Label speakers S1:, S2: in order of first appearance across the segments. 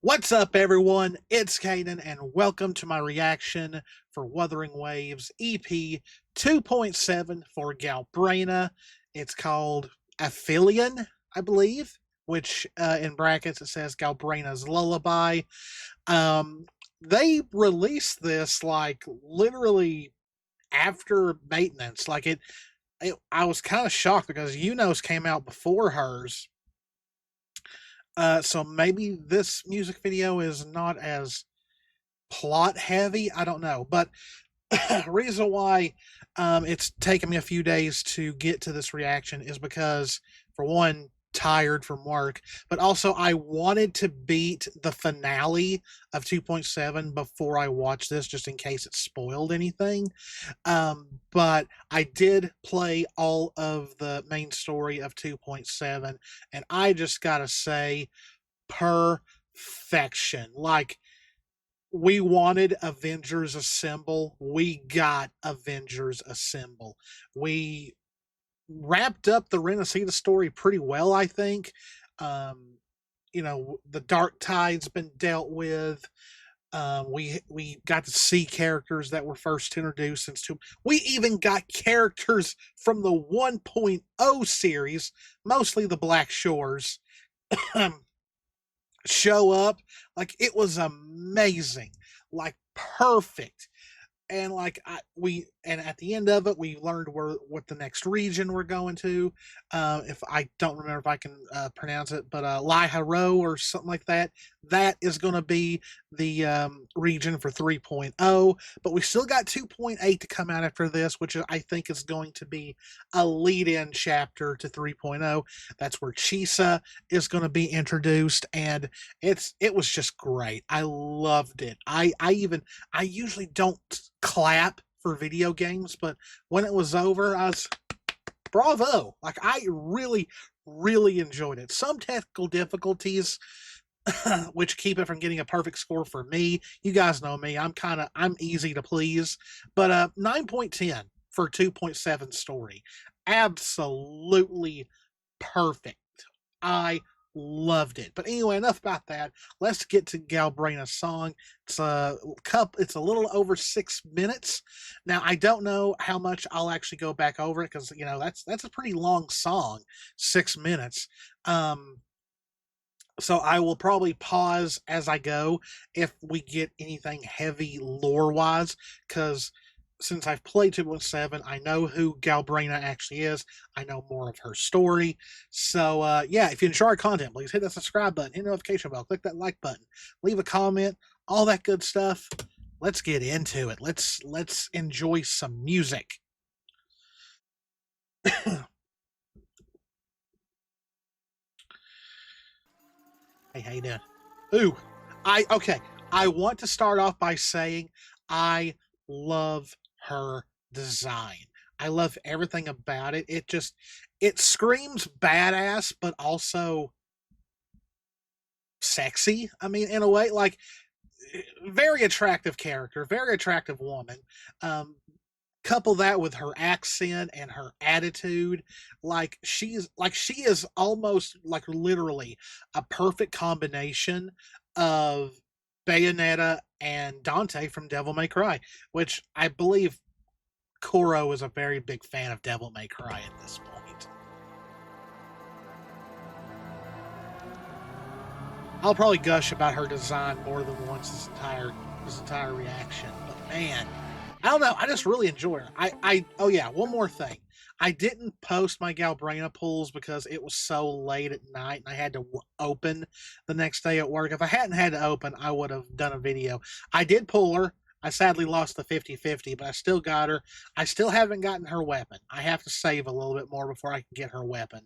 S1: What's up, everyone? It's Cannan, and welcome to my reaction for Wuthering Waves EP 2.7 for Galbrena. It's called Aphelion, I believe, which in brackets it says Galbrena's Lullaby. Um, they released this like literally after maintenance. I was kind of shocked because Unos came out before hers. So maybe this music video is not as plot heavy. I don't know, but reason why it's taken me a few days to get to this reaction is because, for one, tired from work, but also I wanted to beat the finale of 2.7 before I watch this, just in case it spoiled anything. But I did play all of the main story of 2.7, and I just gotta say, perfection. Like, we wanted Avengers Assemble. We got Avengers Assemble. We wrapped up the Renacida story pretty well, I think. Um, the Dark Tide's been dealt with. We got to see characters that were first introduced since two. We even got characters from the 1.0 series, mostly the Black Shores, show up. Like, it was amazing, like perfect. And like at the end of it, we learned what the next region we're going to. If I don't remember if I can pronounce it, but Laiharo or something like that. That is going to be the region for 3.0. But we still got 2.8 to come out after this, which I think is going to be a lead-in chapter to 3.0. That's where Chisa is going to be introduced, and it was just great. I loved it. I usually don't clap for video games, but when it was over, I was bravo. Like, I really, really enjoyed it. Some technical difficulties, which keep it from getting a perfect score for me. You guys know me. I'm easy to please. But 9.10 for 2.7 story. Absolutely perfect. I loved it. But anyway, enough about that. Let's get to Galbrena's song. It's a little over 6 minutes. Now, I don't know how much I'll actually go back over it, because that's a pretty long song, 6 minutes. So I will probably pause as I go if we get anything heavy lore wise, because since I've played 2.7, I know who Galbrena actually is. I know more of her story. So, yeah, if you enjoy our content, please hit that subscribe button, hit the notification bell, click that like button, leave a comment, all that good stuff. Let's get into it. Let's enjoy some music. Hey, how you doing? Ooh, okay. I want to start off by saying I love her design. I love everything about it. It screams badass, but also sexy. I mean, in a way, like, very attractive character, very attractive woman. Um, Couple that with her accent and her attitude, she is almost like literally a perfect combination of Bayonetta and Dante from Devil May Cry, which I believe Koro is a very big fan of Devil May Cry at this point. I'll probably gush about her design more than once this entire reaction, but man, I don't know. I just really enjoy her. Oh yeah, one more thing. I didn't post my Galbrena pulls because it was so late at night and I had to open the next day at work. If I hadn't had to open, I would have done a video. I did pull her. I sadly lost the 50-50, but I still got her. I still haven't gotten her weapon. I have to save a little bit more before I can get her weapon.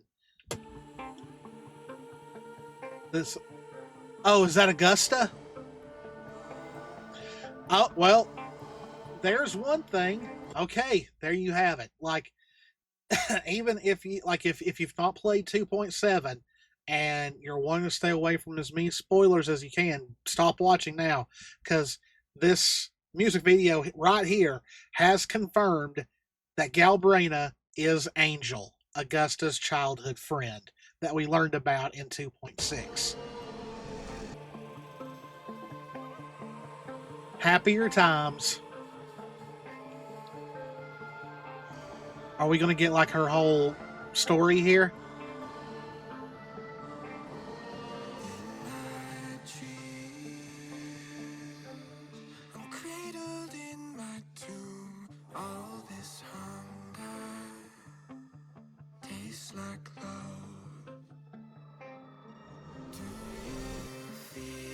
S1: This. Oh, is that Augusta? Oh, well, there's one thing. Okay, there you have it. Like, even if you've not played 2.7 and you're wanting to stay away from as many spoilers as you can, stop watching now, because this music video right here has confirmed that Galbrena is Angel, Augusta's childhood friend that we learned about in 2.6. Happier times. Are we going to get like her whole story here?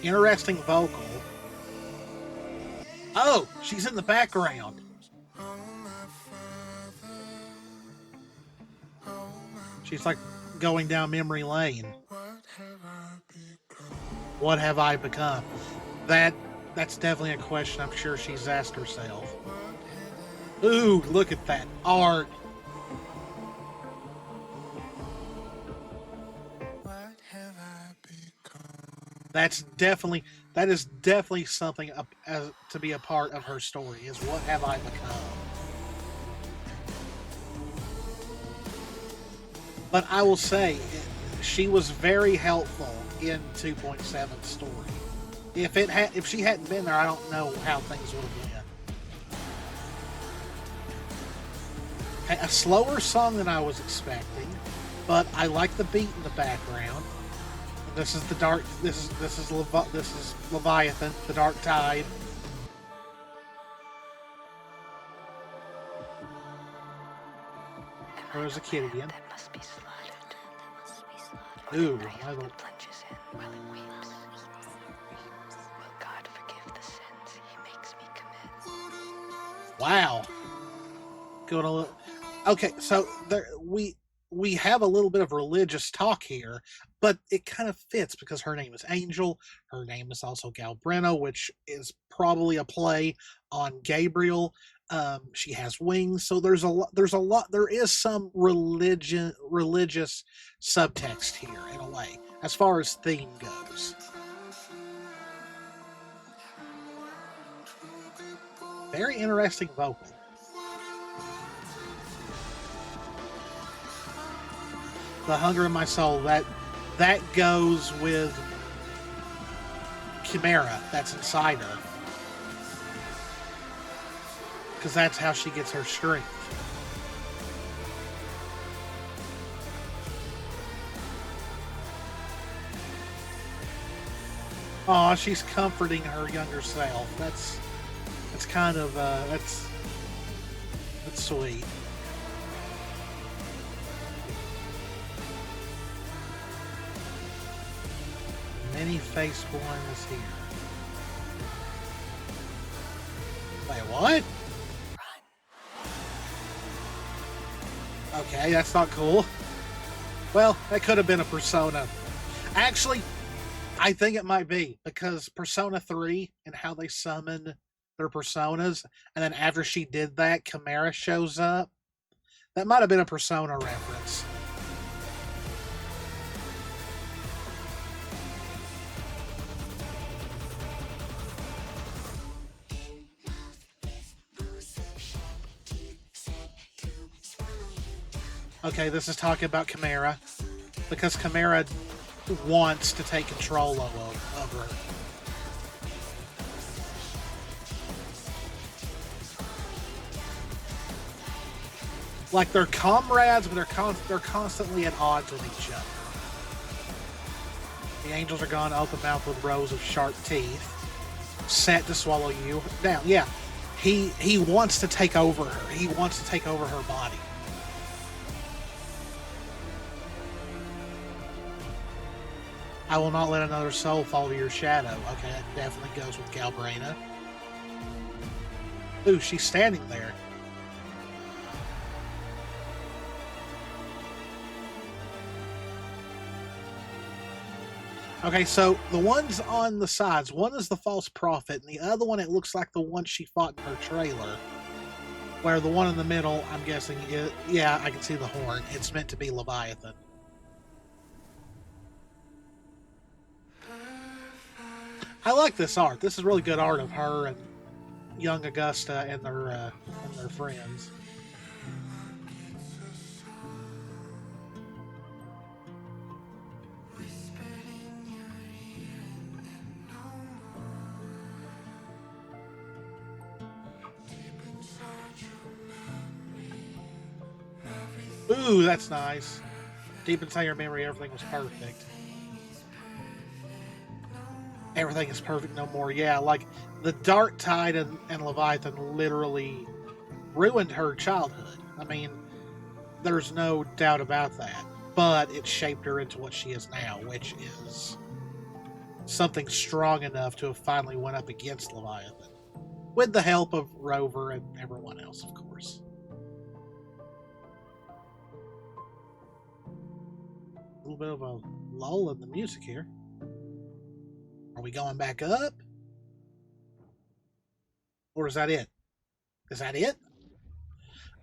S1: Interesting vocal. Oh, she's in the background. She's like going down memory lane. What have I become? That's definitely a question I'm sure she's asked herself. Ooh, look at that art. That is definitely something to be a part of her story. Is what have I become? But I will say, she was very helpful in 2.7's story. If she hadn't been there, I don't know how things would have been. A slower song than I was expecting, but I like the beat in the background. This is the dark. This is Leviathan, the Dark Tide. There's a kid again. Ooh, I don't. Wow. Going a little. Okay, so there we have a little bit of religious talk here, but it kind of fits because her name is Angel. Her name is also Galbrena, which is probably a play on Gabriel. She has wings, so there's a lot. There is some religious subtext here in a way, as far as theme goes. Very interesting vocal. The hunger in my soul, that goes with Chimera that's inside her, because that's how she gets her strength. Aw, she's comforting her younger self. That's kind of that's sweet. Many-faced one is here. Wait, what? Okay, that's not cool. Well, that could have been a Persona. Actually, I think it might be, because Persona 3 and how they summon their personas, and then after she did that, Chimera shows up. That might have been a Persona reference. Okay, this is talking about Chimera, because Chimera wants to take control of her. Like, they're comrades, but they're constantly at odds with each other. The angels are gone, open mouth with rows of sharp teeth, set to swallow you down. Yeah, he wants to take over her. He wants to take over her body. I will not let another soul fall to your shadow. Okay, that definitely goes with Galbrena. Ooh, she's standing there. Okay, so the ones on the sides, one is the false prophet, and the other one, it looks like the one she fought in her trailer. Where the one in the middle, I'm guessing, yeah, I can see the horn. It's meant to be Leviathan. I like this art. This is really good art of her and young Augusta and their friends. Ooh, that's nice. Deep inside your memory, everything was perfect. Everything is perfect no more. Yeah, like the Dark Tide and Leviathan literally ruined her childhood. I mean, there's no doubt about that. But it shaped her into what she is now, which is something strong enough to have finally went up against Leviathan. With the help of Rover and everyone else, of course. A little bit of a lull in the music here. Are we going back up? Or is that it? Is that it?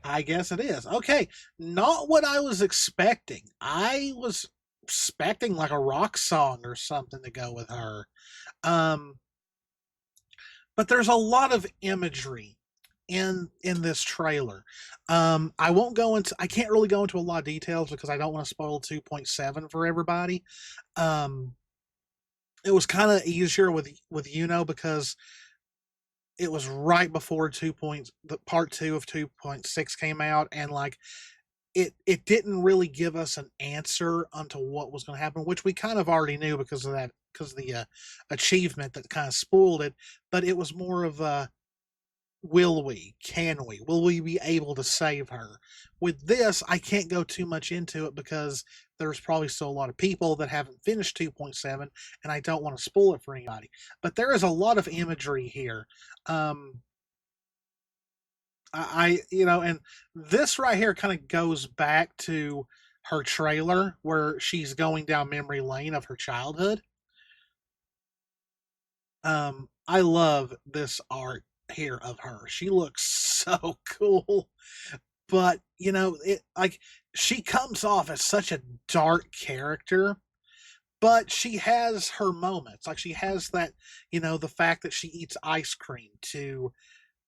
S1: I guess it is. Okay, not what I was expecting. I was expecting like a rock song or something to go with her. Um, but there's a lot of imagery in this trailer. I won't go into. I can't really go into a lot of details because I don't want to spoil 2.7 for everybody. Um, it was kind of easier with because it was right before the part 2 of 2.6 came out, and like it didn't really give us an answer onto what was going to happen, which we kind of already knew because of that, because of the achievement that kind of spoiled it. But it was more of a will we be able to save her? With this, I can't go too much into it because there's probably still a lot of people that haven't finished 2.7, and I don't want to spoil it for anybody. But there is a lot of imagery here. Um, and this right here kind of goes back to her trailer where she's going down memory lane of her childhood. I love this art here of her. She looks so cool. But, it like she comes off as such a dark character, but she has her moments. Like she has that, the fact that she eats ice cream to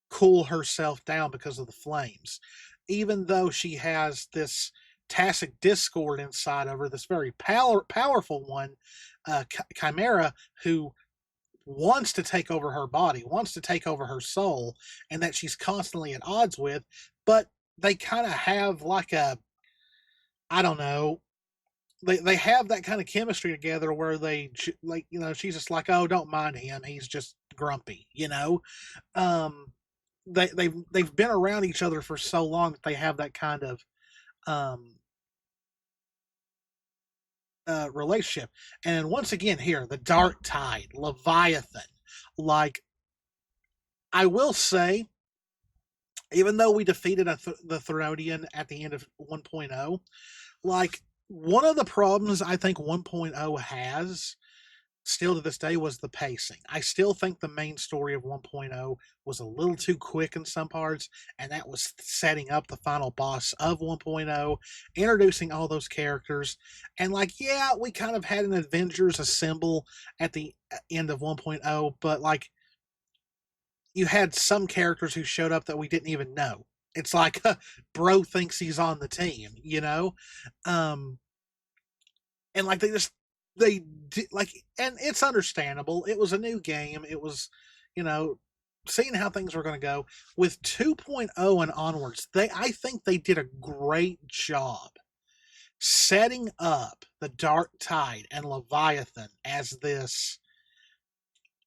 S1: cool herself down because of the flames. Even though she has this tacit discord inside of her, this very powerful one, Chimera, who wants to take over her body, wants to take over her soul, and that she's constantly at odds with, but they kind of have like I don't know, they have that kind of chemistry together where she's just like, oh, don't mind him, he's just grumpy. um they've been around each other for so long that they have that kind of um relationship. And once again here, the Dark Tide, Leviathan, like, I will say, even though we defeated the Therodian at the end of 1.0, like, one of the problems I think 1.0 has still to this day was the pacing. I still think the main story of 1.0 was a little too quick in some parts, and that was setting up the final boss of 1.0, introducing all those characters. And, like, yeah, we kind of had an Avengers assemble at the end of 1.0, but, like, you had some characters who showed up that we didn't even know. It's like, bro thinks he's on the team, Um, and like they did, like, and it's understandable. It was a new game. It was, you know, seeing how things were going to go with 2.0 and onwards. I think they did a great job setting up the Dark Tide and Leviathan as this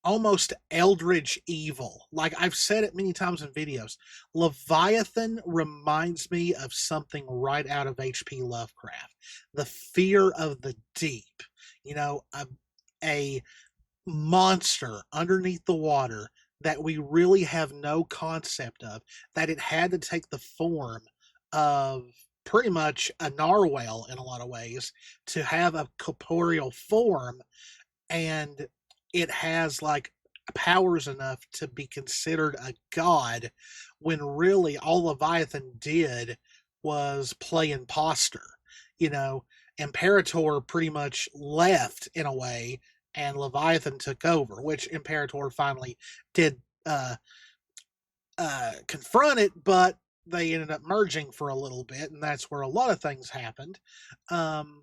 S1: almost eldritch evil. Like I've said it many times in videos, Leviathan reminds me of something right out of H.P. Lovecraft. The fear of the deep, a monster underneath the water that we really have no concept of, that it had to take the form of pretty much a narwhal in a lot of ways to have a corporeal form, and it has like powers enough to be considered a god, when really all Leviathan did was play imposter. You know, Imperator pretty much left in a way, and Leviathan took over, which Imperator finally did confront it, but they ended up merging for a little bit, and that's where a lot of things happened. Um,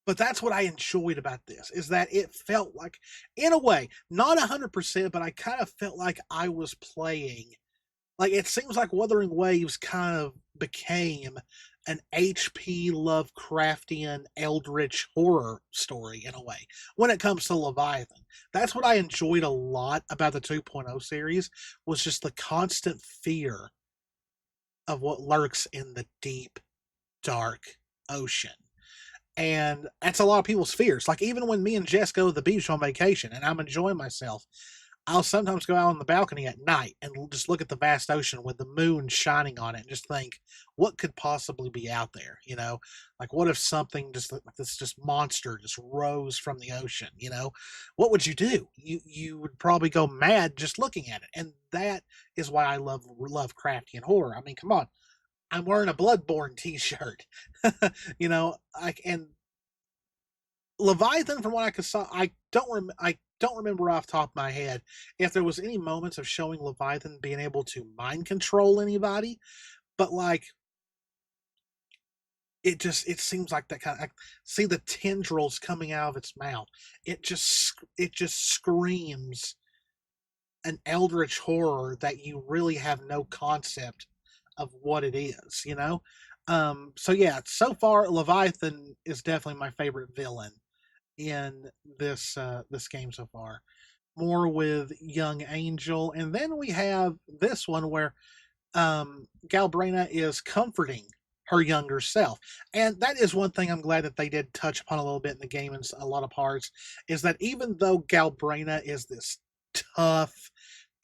S1: but that's what I enjoyed about this, is that it felt like, in a way, not 100%, but I kind of felt like I was playing Like, it seems like Wuthering Waves kind of became an HP Lovecraftian eldritch horror story in a way when it comes to Leviathan. That's what I enjoyed a lot about the 2.0 series, was just the constant fear of what lurks in the deep, dark ocean. And that's a lot of people's fears. Like, even when me and Jess go to the beach on vacation and I'm enjoying myself, I'll sometimes go out on the balcony at night and just look at the vast ocean with the moon shining on it and just think, what could possibly be out there? You know, like, what if something just like this just monster just rose from the ocean? You know, what would you do? You would probably go mad just looking at it. And that is why I love Lovecraftian horror. I mean, come on, I'm wearing a Bloodborne T-shirt. You know, and Leviathan, from what I could saw, I don't remember off the top of my head if there was any moments of showing Leviathan being able to mind control anybody, but like, it seems like that kind of, see the tendrils coming out of its mouth. It just screams an eldritch horror that you really have no concept of what it is, you know? So yeah, so far Leviathan is definitely my favorite villain in this game so far. More with Young Angel, and then we have this one where Galbrena is comforting her younger self, and that is one thing I'm glad that they did touch upon a little bit in the game in a lot of parts. Is that even though Galbrena is this tough,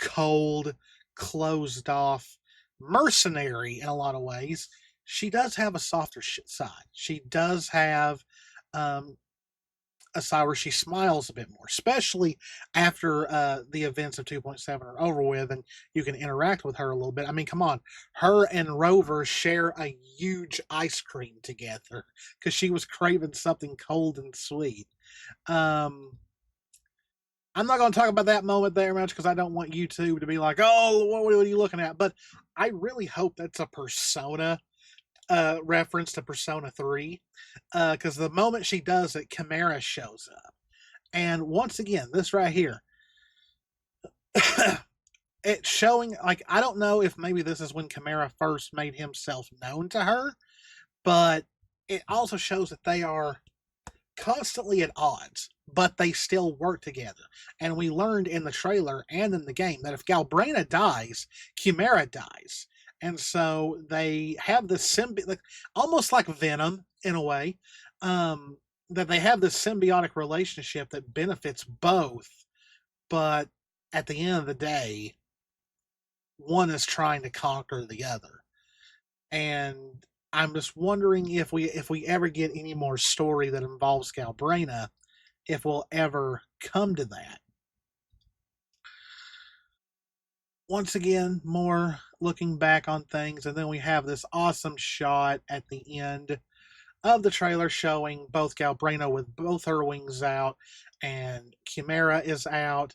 S1: cold, closed off mercenary in a lot of ways, she does have a softer side. She does have um, a side where she smiles a bit more, especially after the events of 2.7 are over with and you can interact with her a little bit. I mean, come on. Her and Rover share a huge ice cream together because she was craving something cold and sweet. Um, I'm not going to talk about that moment there much because I don't want YouTube to be like, oh, what are you looking at? But I really hope that's a Persona reference to Persona 3, because the moment she does it, Chimera shows up. And once again, this right here, it's showing, like, I don't know if maybe this is when Chimera first made himself known to her, but it also shows that they are constantly at odds, but they still work together. And we learned in the trailer and in the game that if Galbrena dies, Chimera dies. And so they have this like, almost like Venom in a way, that they have this symbiotic relationship that benefits both, but at the end of the day, one is trying to conquer the other. And I'm just wondering if we ever get any more story that involves Galbrena, if we'll ever come to that. Once again, more looking back on things, and then we have this awesome shot at the end of the trailer showing both Galbrena with both her wings out, and Chimera is out,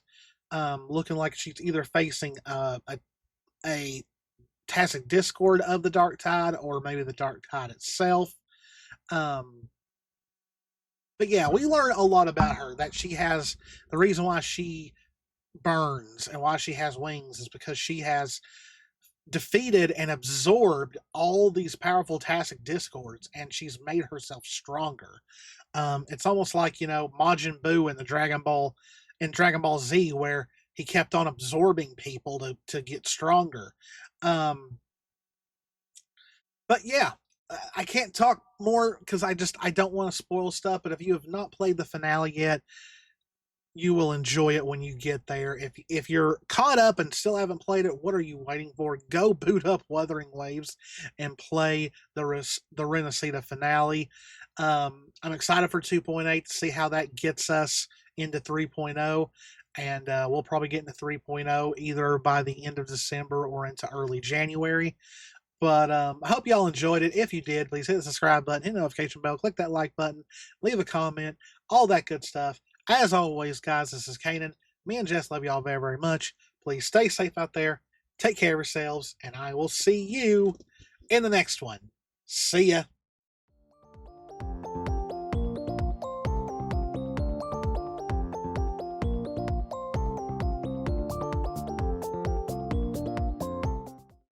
S1: looking like she's either facing a Tacit Discord of the Dark Tide or maybe the Dark Tide itself. Um, but yeah, we learn a lot about her. That she has the reason why she burns and why she has wings is because she has defeated and absorbed all these powerful Tacit Discords, and she's made herself stronger. It's almost like, Majin Buu in Dragon Ball Z, where he kept on absorbing people to get stronger. Um, but yeah, I can't talk more because I don't want to spoil stuff. But if you have not played the finale yet, you will enjoy it when you get there. If you're caught up and still haven't played it, what are you waiting for? Go boot up Wuthering Waves and play the Renacida finale. I'm excited for 2.8 to see how that gets us into 3.0. And we'll probably get into 3.0 either by the end of December or into early January. But I hope y'all enjoyed it. If you did, please hit the subscribe button, hit the notification bell, click that like button, leave a comment, all that good stuff. As always, guys, this is Cannan. Me and Jess love y'all very, very much. Please stay safe out there. Take care of yourselves, and I will see you in the next one. See ya.